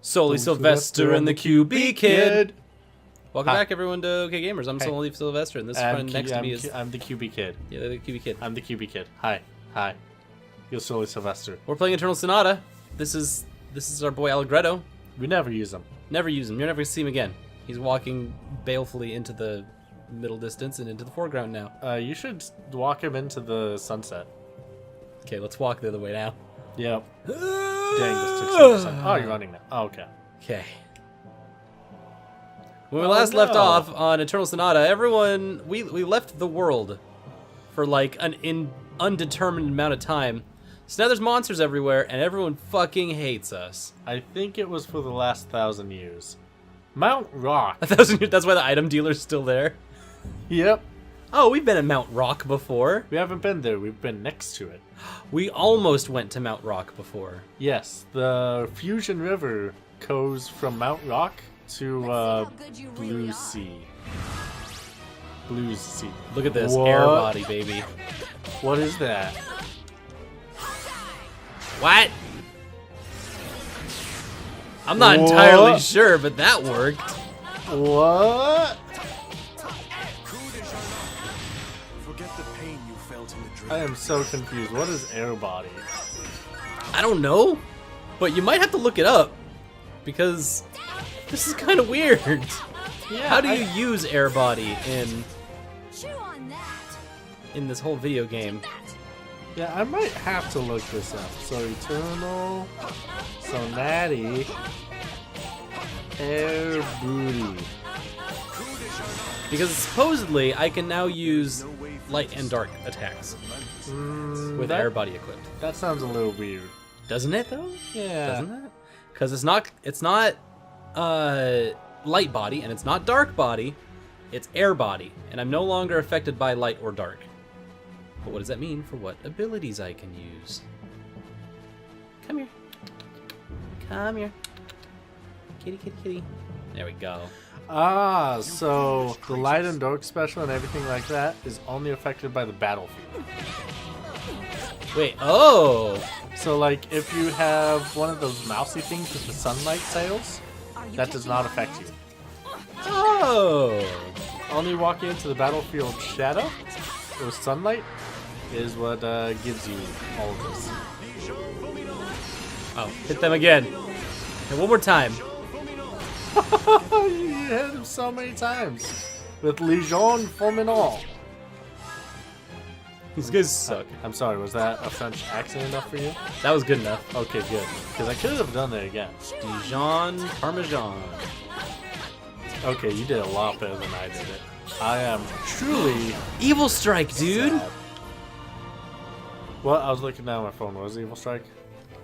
Solely Sylvester and the QB Kid. Welcome back, everyone, to OK Gamers. I'm Solely Sylvester, and this friend next to me is... I'm the QB Kid. Yeah, the QB Kid. I'm the QB Kid. Hi. You're Solely Sylvester. We're playing Eternal Sonata. This is our boy Allegretto. We never use him. Never use him. You're never going to see him again. He's walking balefully into the middle distance and into the foreground now. You should walk him into the sunset. Okay, let's walk the other way now. Yep. Dang, this took some time. Oh, you're running now. Oh, okay. Okay. When we last left off on Eternal Sonata, everyone... We left the world for, like, an undetermined amount of time. So now there's monsters everywhere, and everyone fucking hates us. I think it was for the last 1,000 years. Mount Rock. 1,000 years? That's why the item dealer's still there? Yep. Oh, we've been at Mount Rock before. We haven't been there. We've been next to it. We almost went to Mount Rock before. Yes, the Fusion River goes from Mount Rock to Blue Sea. Blue Sea. Look at this air body, baby. What is that? What? I'm not entirely sure, but that worked. What? I am so confused. What is air body? I don't know, but you might have to look it up because this is kind of weird. Yeah, how do you use air body in this whole video game? Yeah, I might have to look this up. So Eternal Sonata Air Booty. Because supposedly I can now use light and dark attacks with air body equipped. That sounds a little weird. Doesn't it though? Yeah. Doesn't it? Because it's not light body and it's not dark body, it's air body, and I'm no longer affected by light or dark. But what does that mean for what abilities I can use? Come here. Come here. Kitty, kitty, kitty. There we go. Ah, so the light and dark special and everything like that is only affected by the battlefield. Wait, oh! So like if you have one of those mousy things with the sunlight sails, that does not affect you. Oh! Only walking into the battlefield shadow or sunlight is what gives you all of this. Oh, hit them again. And one more time. You hit him so many times with Legion Fulminant. These guys suck. I'm sorry, was that a French accent enough for you? That was good enough. Okay, good. Because I could have done it again. Dijon Parmesan. Okay, you did a lot better than I did it. I am truly Evil Strike, dude. sad. Well, I was looking down at my phone. What was Evil Strike?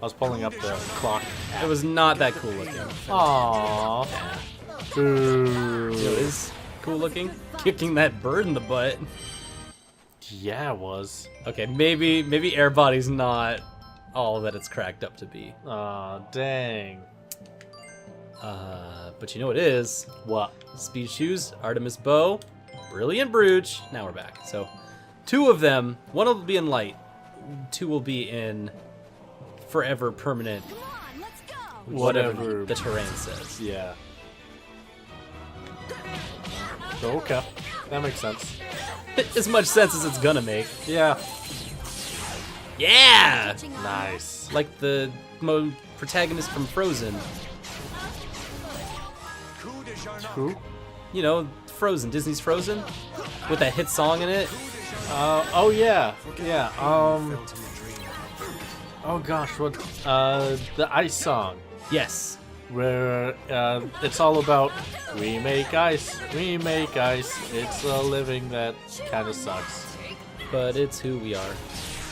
I was pulling up the clock. It was not that cool looking. Aww. Yeah. Boo. It is cool looking. Kicking that bird in the butt. Yeah, it was. Okay, maybe air body's not all that it's cracked up to be. Aw, dang. But you know what it is? What? Speed Shoes, Artemis Bow, Brilliant Brooch. Now we're back. So, 2 of them. 1 will be in light. 2 will be in forever permanent. Whatever the terrain says. Yeah. Okay, that makes sense. As much sense as it's gonna make. Yeah. Yeah! Nice. Like the protagonist from Frozen. Who? You know, Frozen, Disney's Frozen? With that hit song in it. Oh yeah. Yeah, oh gosh, what, the Ice song. Yes. Where, it's all about, we make ice, it's a living that kinda sucks. But it's who we are.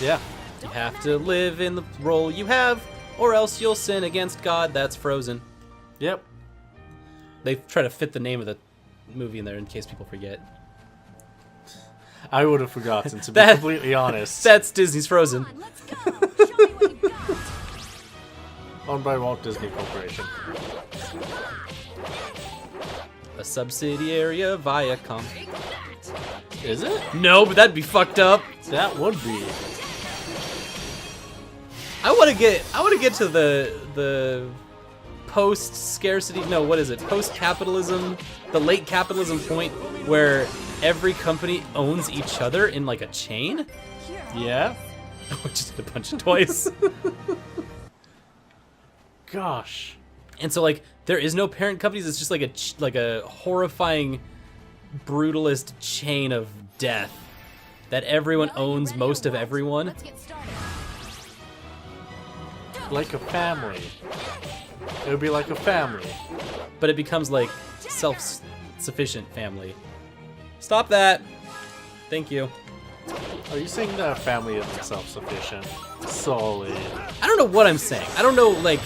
Yeah. You have to live in the role you have, or else you'll sin against God. That's Frozen. Yep. They try to fit the name of the movie in there in case people forget. I would have forgotten, to be completely honest. That's Disney's Frozen. Owned by Walt Disney Corporation. A subsidiary of Viacom. Is it? No, but that'd be fucked up. That would be. I want to get to the post-scarcity, no, what is it? Post-capitalism, the late capitalism point where every company owns each other in like a chain? Yeah. Just a bunch of toys. Gosh. And so like there is no parent companies. It's just like a horrifying, brutalist chain of death that everyone owns most of everyone. Like a family. It would be like a family. But it becomes like self-sufficient family. Stop that. Thank you. Are you saying that a family isn't self-sufficient? Solid. I don't know what I'm saying. I don't know like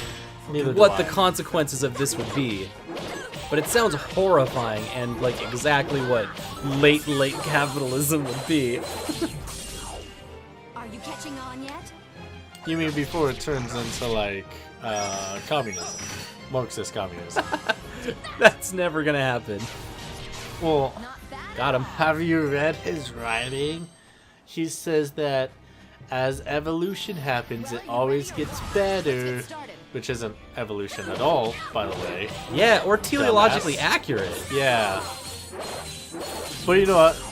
Neither do what I. the consequences of this would be. But it sounds horrifying and like exactly what late capitalism would be. Are you catching on yet? You mean before it turns into like communism, Marxist communism? That's never gonna happen. Well, Not bad. Got him. have you read his writing? He says that as evolution happens, it always gets better, which isn't evolution at all, by the way. Yeah, or teleologically Dumbass. accurate. Yeah. But you know what?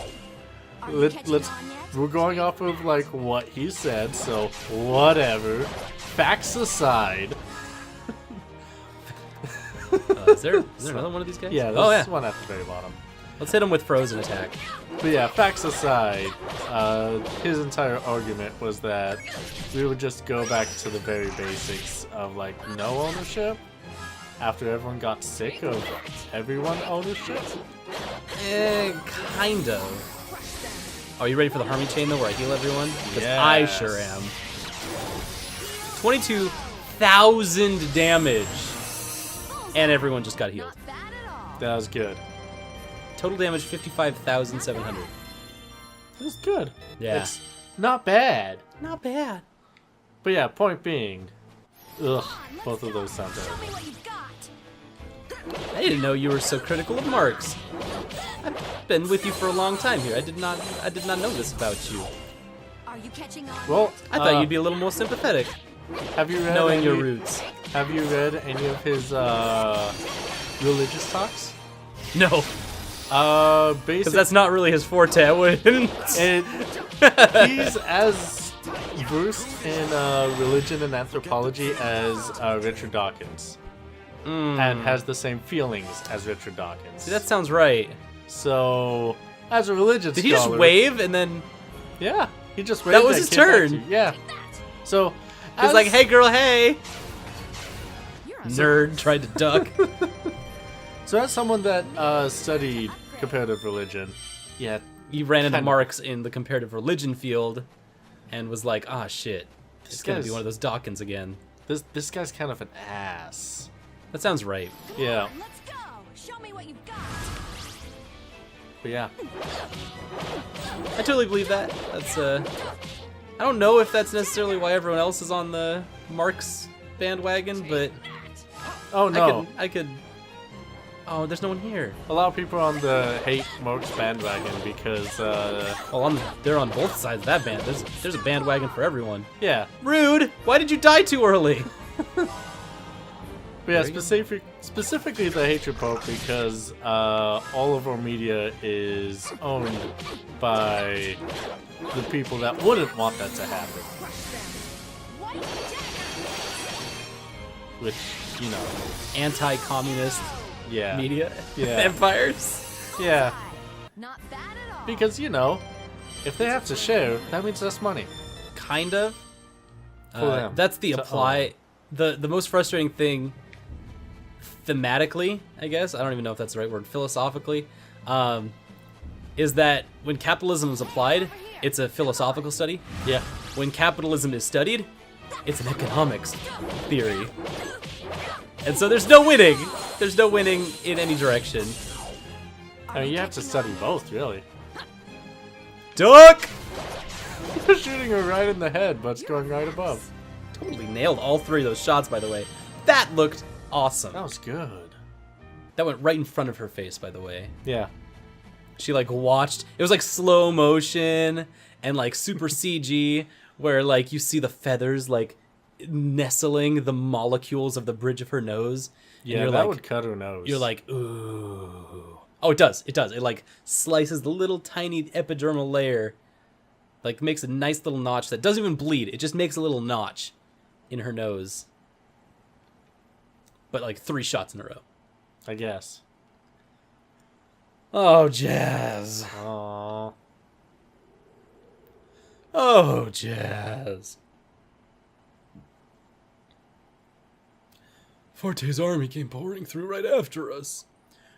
Are you catching Let's. on yet? We're going off of like what he said, so whatever. Facts aside. Is there another one of these guys? Yeah, Oh there's yeah. one at the very bottom. Let's hit him with frozen attack. But yeah, facts aside, his entire argument was that we would just go back to the very basics of like no ownership after everyone got sick of everyone ownership. Kind of. Are you ready for the Harmony Chain though, where I heal everyone? Because I Yes. sure am. 22,000 damage, and everyone just got healed. Not bad at all. That was good. Total damage 55,700. It was good. Yeah. It's not bad. Not bad. But yeah, point being, ugh, Come on, let's both of go. those sound Show terrible. me what you've got. I didn't know you were so critical of Marx. I've been with you for a long time here. I did not know this about you. Are you catching on? Well, I thought you'd be a little more sympathetic, have you read knowing any, your roots. Have you read any of his religious talks? No, because Basically, that's not really his forte. I wouldn't. he's as versed in religion and anthropology as Richard Dawkins, and has the same feelings as Richard Dawkins. See, that sounds right. So, as a religious Did he just scholar, wave and then? Yeah, he just waved. That was and his came back turn. to you. Yeah. So, He's as- like, "Hey, girl, hey." You're a Nerd tried to duck. So, as someone that studied comparative religion, yeah, He ran into Kinda. Marx in the comparative religion field, and was like, "Ah, shit, it's gonna be guy's- one of those Dawkins again." this guy's kind of an ass. That sounds right. Yeah, Let's go. Show me what you've got. but yeah, I totally believe that. That's I don't know if that's necessarily why everyone else is on the Marx bandwagon, but oh no, I could. Oh, there's no one here. a lot of people are on the hate Marx bandwagon because Oh, they're on both sides of that band. There's a bandwagon for everyone. yeah, Rude. Why did you die too early? but yeah, There you go. specifically the hatred pope because all of our media is owned by the people that wouldn't want that to happen, which you know, Anti-communist yeah, media Yeah. empires. yeah, Not bad at all. because you know, if they have to share, that means less money. Kind of. For them That's the to apply. The most frustrating thing, thematically, I guess, I don't even know if that's the right word, philosophically, is that when capitalism is applied, it's a philosophical study. Yeah, When capitalism is studied, it's an economics theory. And so there's no winning. There's no winning in any direction. I mean, you have to study both, really. Duck! You're shooting her right in the head, but it's going right above. Totally nailed all three of those shots, by the way. That looked awesome. That was good. That went right in front of her face, by the way. Yeah. She like watched. It was like slow motion and like super CG, where like you see the feathers like nestling the molecules of the bridge of her nose. And Yeah, you're that like, would cut her nose. You're like, ooh. Oh, it does. It does. It like slices the little tiny epidermal layer, like makes a nice little notch that doesn't even bleed. It just makes a little notch in her nose. But like 3 shots in a row. I guess. Oh, Jazz. Aww. Oh, Jazz. Forte's army came pouring through right after us.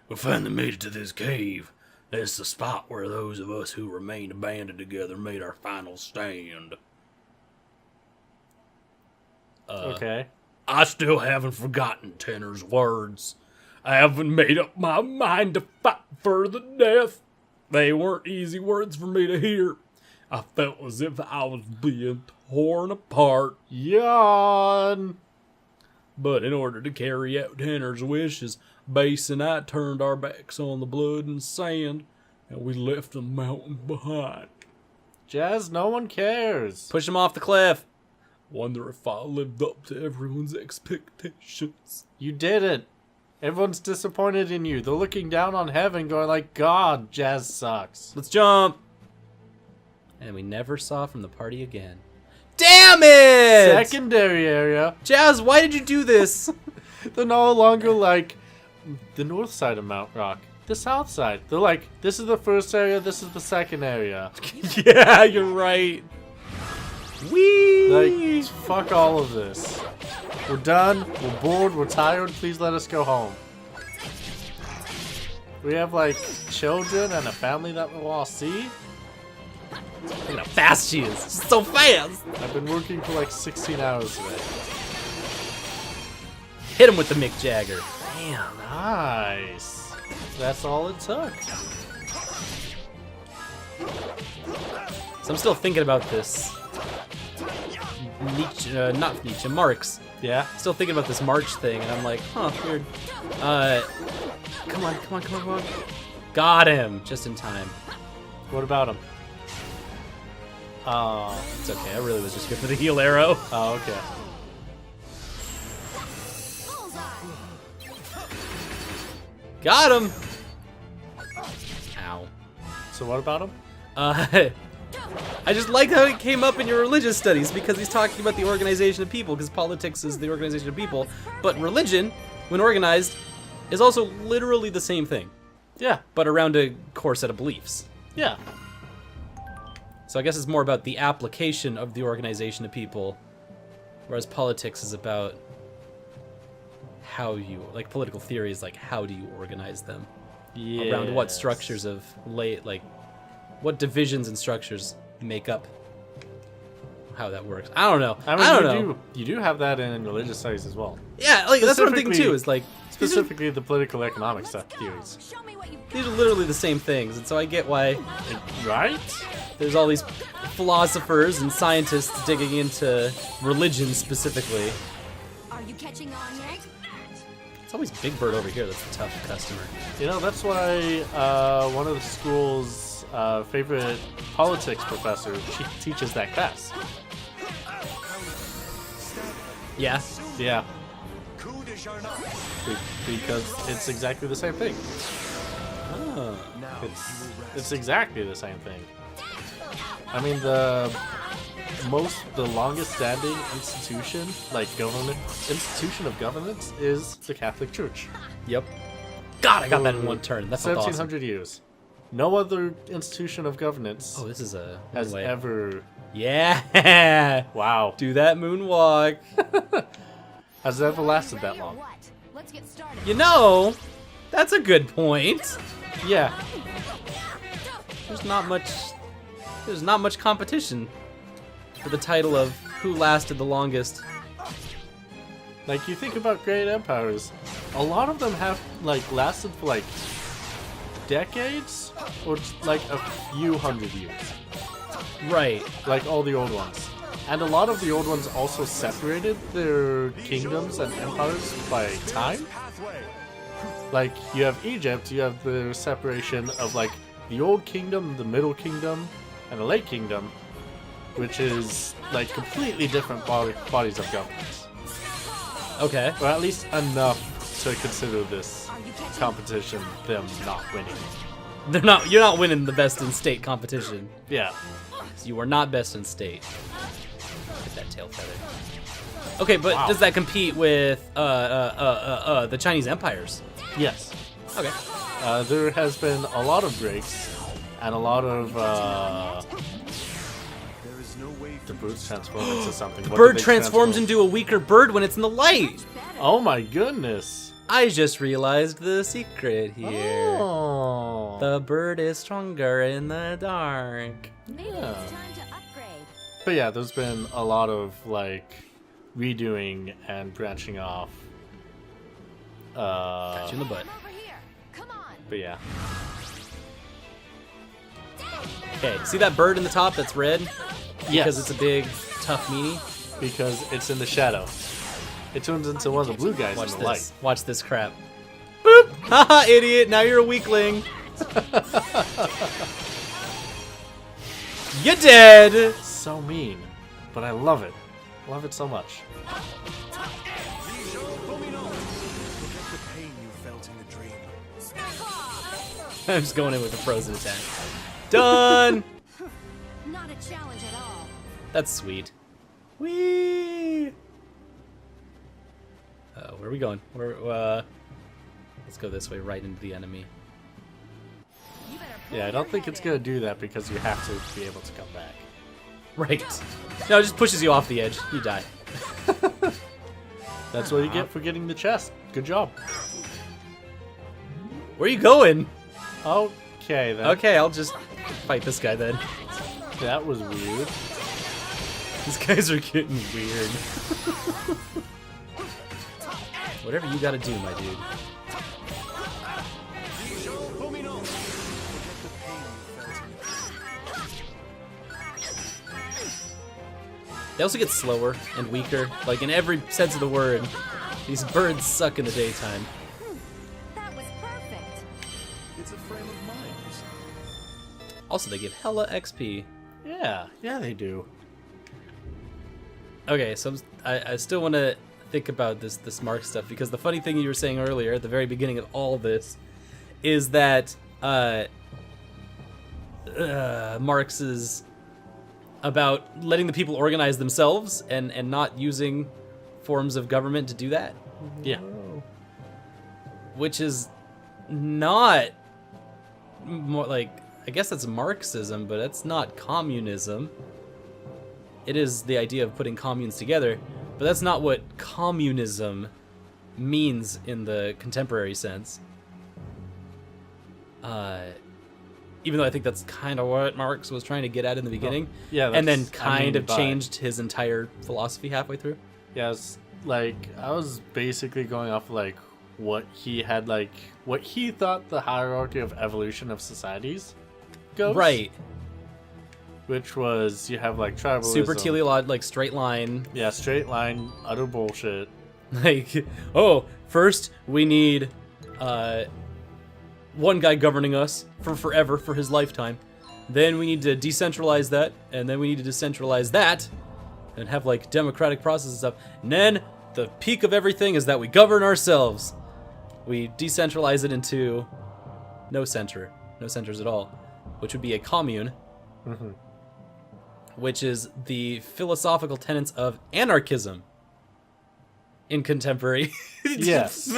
We finally made it to this cave. That's the spot where those of us who remained banded together made our final stand. Okay. I still haven't forgotten Tanner's words. I haven't made up my mind to fight for the death. They weren't easy words for me to hear. I felt as if I was being torn apart. Yawn. But in order to carry out Tanner's wishes, Base and I turned our backs on the blood and sand, and we left the mountain behind. Jazz, no one cares. Push him off the cliff. Wonder if I lived up to everyone's expectations. You didn't. Everyone's disappointed in you. They're looking down on heaven going like, God, Jazz sucks. Let's jump. And we never saw from the party again. Damn it! Secondary area. Jazz, why did you do this? They're no longer like the north side of Mount Rock. The south side. They're like, this is the first area, this is the second area. Yeah, you're right. Whee! Like, fuck all of this. We're done, we're bored, we're tired, please let us go home. We have like children and a family that we'll all see. Look at how fast she is. She's so fast. I've been working for like 16 hours today. Hit him with the Mick Jagger. Damn. Nice. That's all it took. So I'm still thinking about this. Nietzsche, not Nietzsche, Marx. Yeah? Still thinking about this March thing, and I'm like, huh, weird. Come on. Got him, just in time. What about him? Oh. It's okay, I really was just good for the heal arrow. Oh, okay. Got him! Ow. So what about him? I just like how it came up in your religious studies because he's talking about the organization of people, because politics is the organization of people, but religion, when organized, is also literally the same thing, Yeah. but around a core set of beliefs. Yeah. So I guess it's more about the application of the organization of people, whereas politics is about how you, like political theory is like how do you organize them? Yeah. Around what structures of what divisions and structures make up how that works. I don't know. I mean, I don't know. You do have that in religious studies as well. Yeah, like that's what I'm thinking too. Is like Specifically the political economic stuff theories. Show me what you've these are literally the same things, and so I get why Right? there's all these philosophers and scientists digging into religion specifically. Are you catching on yet? It's always Big Bird over here that's a tough customer. You know, that's why one of the school's favorite politics professor teaches that class. Yeah. Yeah. Because it's exactly the same thing. Oh. It's exactly the same thing. I mean, the longest standing institution, like institution of governance, is the Catholic Church. Yep. God, I got that in one turn. That's awesome. 1700 years. No other institution of governance Oh, this is a has way. ever. Yeah. Wow. Do that moonwalk. Has ever lasted that long? What? Let's get started. You know, that's a good point. Yeah. There's not much competition for the title of who lasted the longest. Like, you think about great empires, a lot of them have, like, lasted for, like, decades or like a few hundred years. Right. Like all the old ones. And a lot of the old ones also separated their kingdoms and empires by time. Like, you have Egypt, you have the separation of, like, the old kingdom, the middle kingdom, and the late kingdom. which is like completely different bodies of government. Okay. Or at least enough to consider this competition them not winning. You're not winning the best in state competition. Yeah. You are not best in state. Get that tail feather. Okay, but Wow. does that compete with the Chinese empires? Yes. Okay. There has been a lot of breaks and a lot of the birds transform into something. What Bird did they transforms transform? into a weaker bird when it's in the light. Oh my goodness. I just realized the secret here. Oh. The bird is stronger in the dark. Maybe Yeah. it's time to upgrade. But yeah, there's been a lot of like redoing and branching off. Got you in the butt. I'm over here. Come on. But yeah. Okay, see that bird in the top that's red? Yes. Because it's a big, tough meanie? Because it's in the shadow. It turns into one of the blue guys Watch in the this. light. Watch this crap. Boop! Haha, idiot! Now you're a weakling. You're dead! So mean, but I love it. Love it so much. I'm just going in with a frozen attack. Done! Not a challenge at all. That's sweet. Whee! Where are we going? Let's go this way, right into the enemy. You better pull Yeah, I your don't think head it's in. gonna do that because you have to be able to come back. Right. No, it just pushes you off the edge. You die. That's what you get for getting the chest. Good job. Where are you going? Okay then. Okay, I'll just fight this guy then. That was weird. These guys are getting weird. Whatever you gotta do, my dude. They also get slower and weaker. Like, in every sense of the word, these birds suck in the daytime. That was perfect. It's a frame of mind. Also, they give hella XP. Yeah, they do. Okay, so I still want to think about this Mark stuff, because the funny thing you were saying earlier at the very beginning of all this is that Marx is about letting the people organize themselves and not using forms of government to do that, Yeah. which is not more like, I guess that's Marxism, but that's not communism. It is the idea of putting communes together, but that's not what communism means in the contemporary sense. Even though I think that's kind of what Marx was trying to get at in the beginning. Yeah, And then that's- kind of by- changed his entire philosophy halfway through. Yeah, it's like I was basically going off like what he had, like what he thought the hierarchy of evolution of societies goes. Right. Which was you have like tribalism. Super teleological, like straight line. Yeah, straight line, utter bullshit. Like, oh, first we need one guy governing us for forever, for his lifetime. Then we need to decentralize that, and then we need to decentralize that, and have like democratic process and stuff. And then the peak of everything is that we govern ourselves. We decentralize it into no centers at all, which would be a commune, which is the philosophical tenets of anarchism in contemporary Yes.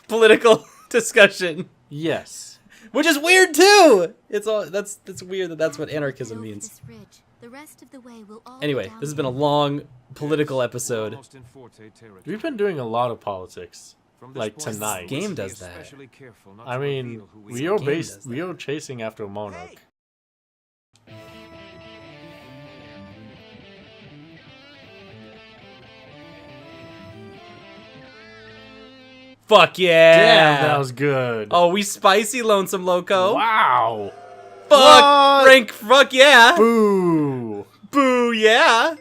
political discussion. Yes. Which is weird too. It's weird that that's what anarchism Over means. this ridge. The rest of the way will all Anyway, this has been a long political episode. Almost in Forte territory. We've been doing a lot of politics. From this Like point tonight. on, Game we does be that. especially careful not I to mean, reveal who we are game does we that. are chasing after a monarch. Fuck yeah! Damn, that was good. Oh, we spicy Lonesome Loco. Wow. Fuck What? rank. Fuck yeah. Boo. Boo yeah.